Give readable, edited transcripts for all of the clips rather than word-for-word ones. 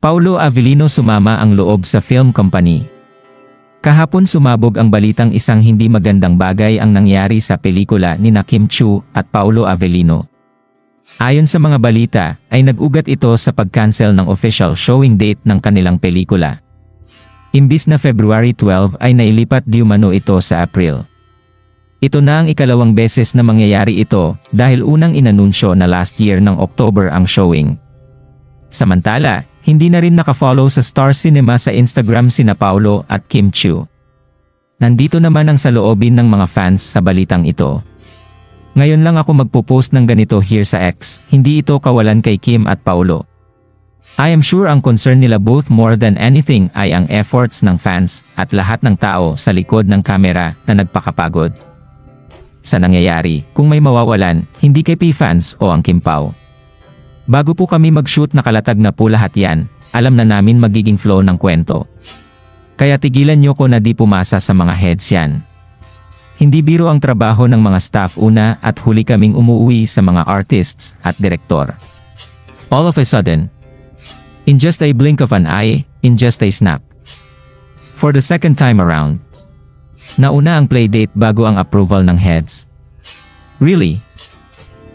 Paulo Avellino sumama ang loob sa film company. Kahapon sumabog ang balitang isang hindi magandang bagay ang nangyari sa pelikula ni Kim Chiu at Paulo Avellino. Ayon sa mga balita, ay nag-ugat ito sa pag-cancel ng official showing date ng kanilang pelikula. Imbis na February 12 ay nailipat di umano ito sa April. Ito na ang ikalawang beses na mangyayari ito dahil unang inanunsyo na last year ng October ang showing. Samantala, hindi na rin nakafollow sa Star Cinema sa Instagram sina Paulo at Kim Chiu. Nandito naman ang saloobin ng mga fans sa balitang ito. Ngayon lang ako magpo-post ng ganito here sa X, hindi ito kawalan kay Kim at Paulo. I am sure ang concern nila both more than anything ay ang efforts ng fans at lahat ng tao sa likod ng kamera na nagpakapagod. Sa nangyayari, kung may mawawalan, hindi kay P-fans o ang Kim Pao. Bago po kami mag-shoot nakalatag na po lahat yan, alam na namin magiging flow ng kwento. Kaya tigilan nyo ko na di pumasa sa mga heads yan. Hindi biro ang trabaho ng mga staff una at huli kaming umuwi sa mga artists at direktor. All of a sudden, in just a blink of an eye, in just a snap. For the second time around, nauna ang playdate bago ang approval ng heads. Really?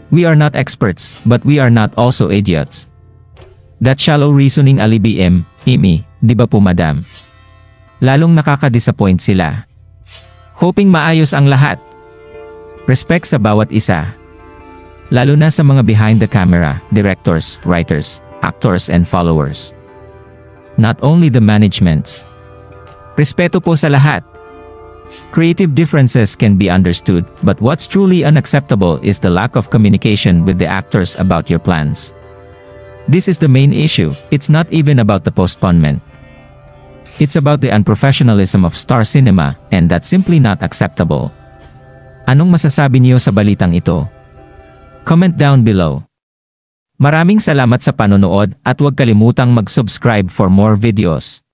We are not experts, but we are not also idiots. That shallow reasoning alibim, Imi, di ba po madam? Lalong nakaka-disappoint sila. Hoping maayos ang lahat. Respect sa bawat isa. Lalo na sa mga behind the camera, directors, writers, actors and followers. Not only the managements. Respeto po sa lahat. Creative differences can be understood, but what's truly unacceptable is the lack of communication with the actors about your plans. This is the main issue. It's not even about the postponement. It's about the unprofessionalism of Star Cinema, and that's simply not acceptable. Anong masasabi niyo sa balitang ito? Comment down below. Maraming salamat sa panonood at huwag kalimutang mag-subscribe for more videos.